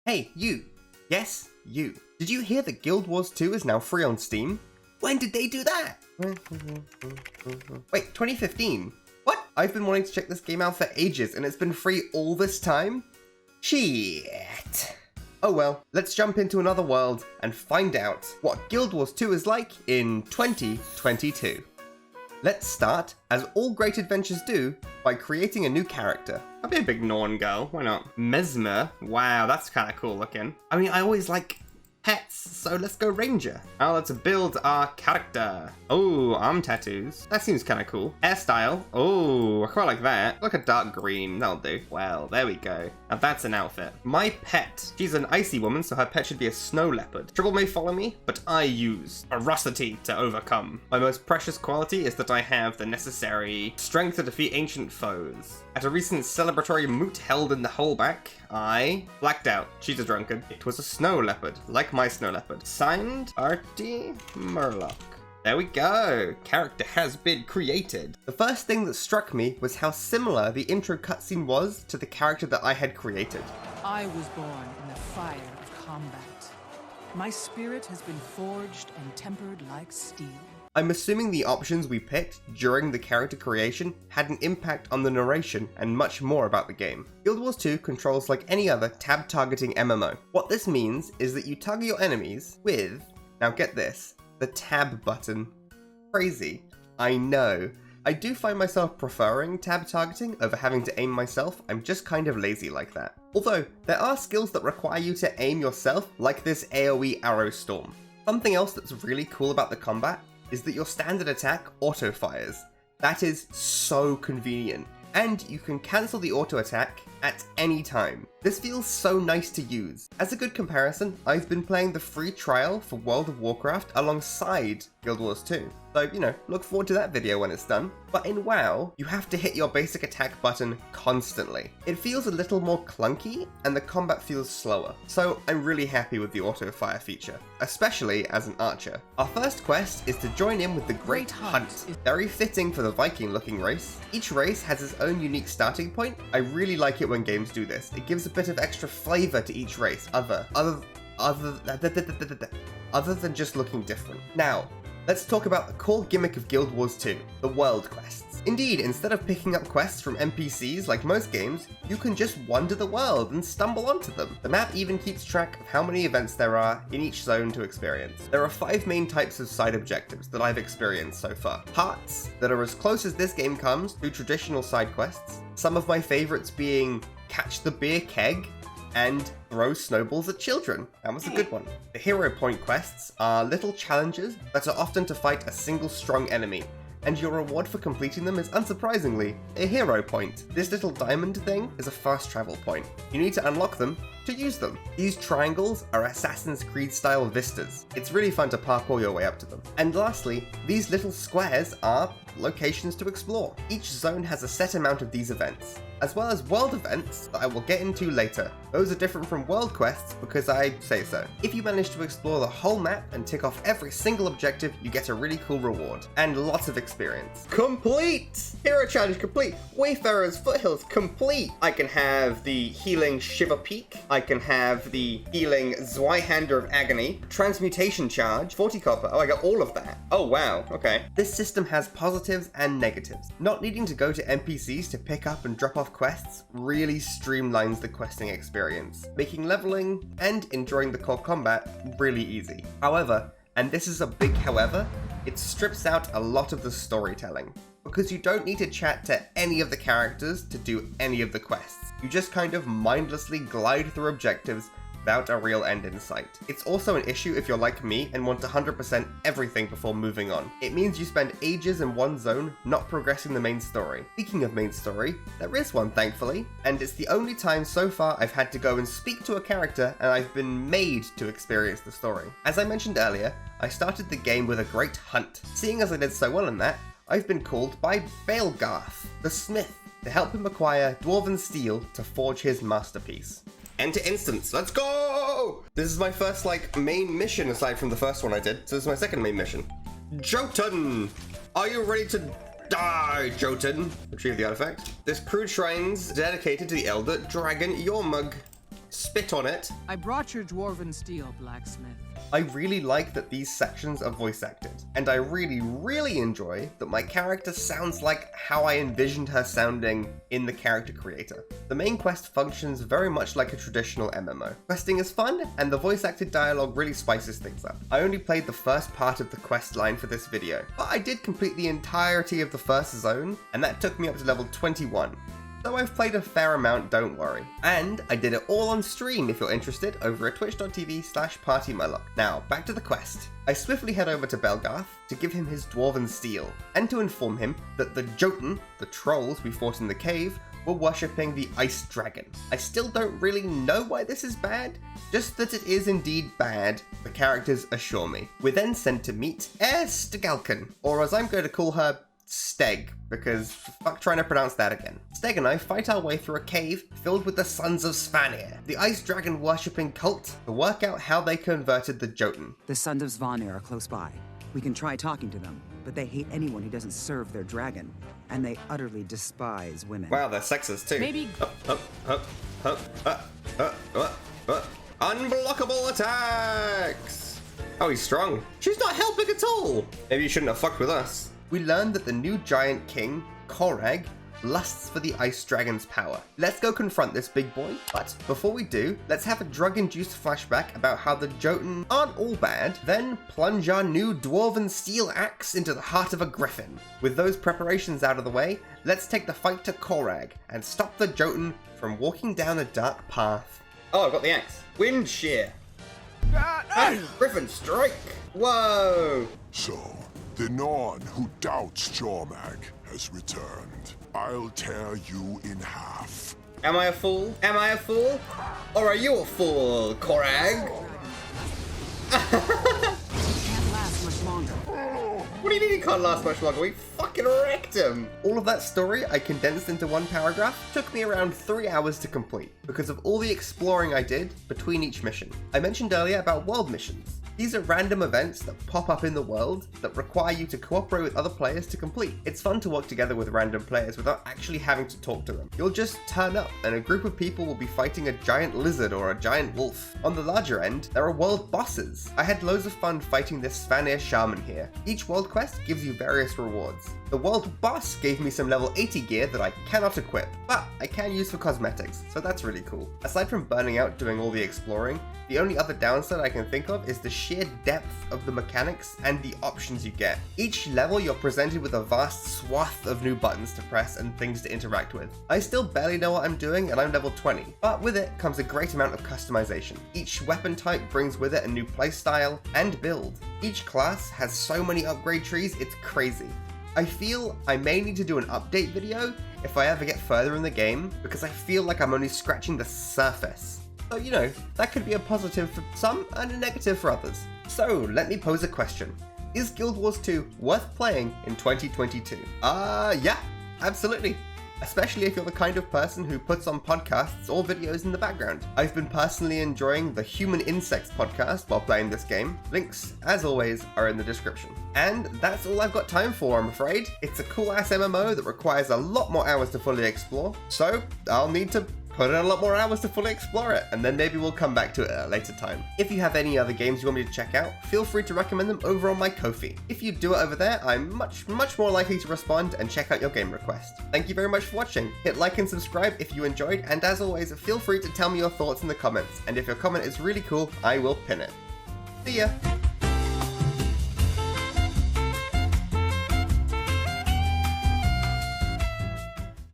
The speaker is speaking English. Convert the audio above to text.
Hey, you! Yes, you. Did you hear that Guild Wars 2 is now free on Steam? When did they do that? Wait, 2015? What? I've been wanting to check this game out for ages and it's been free all this time? Shit. Oh well, let's jump into another world and find out what Guild Wars 2 is like in 2022. Let's start, as all great adventures do, by creating a new character. I'll be a big Norn girl, why not? Mesmer, wow, that's kind of cool looking. I mean, I always like pets, so let's go Ranger. Now let's build our character. Oh, arm tattoos. That seems kind of cool. Hairstyle. Oh, I quite like that. Like a dark green, that'll do. Well, there we go. Now that's an outfit. My pet. She's an icy woman, so her pet should be a snow leopard. Trouble may follow me, but I use ferocity to overcome. My most precious quality is that I have the necessary strength to defeat ancient foes. At a recent celebratory moot held in the Holeback, I blacked out. She's a drunkard. It was a snow leopard, like my snow leopard. Signed, PartyMurloc. There we go. Character has been created. The first thing that struck me was how similar the intro cutscene was to the character that I had created. I was born in the fire of combat. My spirit has been forged and tempered like steel. I'm assuming the options we picked during the character creation had an impact on the narration and much more about the game. Guild Wars 2 controls like any other tab targeting MMO. What this means is that you target your enemies with, now get this, the tab button. Crazy. I know. I do find myself preferring tab targeting over having to aim myself. I'm just kind of lazy like that. Although, there are skills that require you to aim yourself, like this AoE arrow storm. Something else that's really cool about the combat is that your standard attack auto-fires. That is so convenient. And you can cancel the auto attack at any time. This feels so nice to use. As a good comparison, I've been playing the free trial for World of Warcraft alongside Guild Wars 2. So, look forward to that video when it's done. But in WoW, you have to hit your basic attack button constantly. It feels a little more clunky and the combat feels slower. So I'm really happy with the auto fire feature, especially as an archer. Our first quest is to join in with the Great Hunt. Very fitting for the Viking looking race. Each race has its own unique starting point. I really like it when games do this. It gives a bit of extra flavor to each race, other than just looking different. Now, let's talk about the core gimmick of Guild Wars 2, the world quests. Indeed, instead of picking up quests from NPCs like most games, you can just wander the world and stumble onto them. The map even keeps track of how many events there are in each zone to experience. There are 5 main types of side objectives that I've experienced so far. Parts that are as close as this game comes to traditional side quests. Some of my favorites being catch the beer keg and throw snowballs at children. That was a good one. The hero point quests are little challenges that are often to fight a single strong enemy, and your reward for completing them is unsurprisingly a hero point. This little diamond thing is a fast travel point. You need to unlock them to use them. These triangles are Assassin's Creed style vistas. It's really fun to parkour your way up to them. And lastly, these little squares are locations to explore. Each zone has a set amount of these events, as well as world events that I will get into later. Those are different from world quests because I say so. If you manage to explore the whole map and tick off every single objective, you get a really cool reward and lots of experience. Complete! Hero challenge complete! Wayfarer's Foothills complete! I can have the healing Shiver Peak. I can have the healing Zweihander of Agony. Transmutation charge, 40 copper. Oh, I got all of that. Oh wow, okay. This system has positives and negatives. Not needing to go to NPCs to pick up and drop off quests really streamlines the questing experience, making leveling and enjoying the core combat really easy. However, and this is a big however, it strips out a lot of the storytelling, because you don't need to chat to any of the characters to do any of the quests. You just kind of mindlessly glide through objectives without a real end in sight. It's also an issue if you're like me and want 100% everything before moving on. It means you spend ages in one zone not progressing the main story. Speaking of main story, there is one thankfully, and it's the only time so far I've had to go and speak to a character and I've been made to experience the story. As I mentioned earlier, I started the game with a Great Hunt. Seeing as I did so well in that, I've been called by Balegarth, the smith, to help him acquire dwarven steel to forge his masterpiece. Enter instance, let's go! This is my first, main mission aside from the first one I did, so this is my second main mission. Jotun! Are you ready to die, Jotun? Retrieve the artifact. This crude shrine's dedicated to the elder dragon Yormug. spit on it. I brought your dwarven steel, blacksmith. I really like that these sections are voice acted, and I really enjoy that my character sounds like how I envisioned her sounding in the character creator. The main quest functions very much like a traditional MMO. Questing is fun, and the voice acted dialogue really spices things up. I only played the first part of the quest line for this video, but I did complete the entirety of the first zone, and that took me up to level 21. So I've played a fair amount, don't worry. And I did it all on stream if you're interested over at twitch.tv/PartyMurloc. Now, back to the quest. I swiftly head over to Belgarth to give him his dwarven steel, and to inform him that the Jotun, the trolls we fought in the cave, were worshipping the ice dragon. I still don't really know why this is bad, just that it is indeed bad, the characters assure me. We're then sent to meet Stegalken, or as I'm going to call her, Steg, because fuck trying to pronounce that again. Steg and I fight our way through a cave filled with the Sons of Svanir, the ice dragon worshipping cult, to work out how they converted the Jotun. The Sons of Svanir are close by. We can try talking to them, but they hate anyone who doesn't serve their dragon, and they utterly despise women. Wow, they're sexist too. Maybe. Unblockable attacks! Oh, he's strong. She's not helping at all! Maybe you shouldn't have fucked with us. We learned that the new giant king, Korag, lusts for the ice dragon's power. Let's go confront this big boy, but before we do, let's have a drug-induced flashback about how the Jotun aren't all bad, then plunge our new dwarven steel axe into the heart of a griffin. With those preparations out of the way, let's take the fight to Korag and stop the Jotun from walking down a dark path. Oh, I've got the axe. Wind shear. Griffin strike. Whoa. So, the Norn who doubts Jormag has returned. I'll tear you in half. Am I a fool? Am I a fool? Or are you a fool, Korag? Can't last much longer. What do you mean he can't last much longer? We fucking wrecked him! All of that story I condensed into one paragraph took me around 3 hours to complete because of all the exploring I did between each mission. I mentioned earlier about world missions. These are random events that pop up in the world that require you to cooperate with other players to complete. It's fun to work together with random players without actually having to talk to them. You'll just turn up and a group of people will be fighting a giant lizard or a giant wolf. On the larger end, there are world bosses. I had loads of fun fighting this Svanir shaman here. Each world quest gives you various rewards. The world boss gave me some level 80 gear that I cannot equip, but I can use for cosmetics, so that's really cool. Aside from burning out doing all the exploring, the only other downside I can think of is the sheer depth of the mechanics and the options you get. Each level you're presented with a vast swath of new buttons to press and things to interact with. I still barely know what I'm doing and I'm level 20, but with it comes a great amount of customization. Each weapon type brings with it a new playstyle and build. Each class has so many upgrade trees, it's crazy. I feel I may need to do an update video if I ever get further in the game, because I feel like I'm only scratching the surface. So, you know, that could be a positive for some and a negative for others. So, let me pose a question. Is Guild Wars 2 worth playing in 2022? Yeah, absolutely. Especially if you're the kind of person who puts on podcasts or videos in the background. I've been personally enjoying the Human Insects podcast while playing this game. Links, as always, are in the description. And that's all I've got time for, I'm afraid. It's a cool-ass MMO that requires a lot more hours to fully explore, so I'll need to put in a lot more hours to fully explore it, and then maybe we'll come back to it at a later time. If you have any other games you want me to check out, feel free to recommend them over on my Ko-fi. If you do it over there, I'm much more likely to respond and check out your game request. Thank you very much for watching. Hit like and subscribe if you enjoyed, and as always, feel free to tell me your thoughts in the comments, and if your comment is really cool, I will pin it. See ya!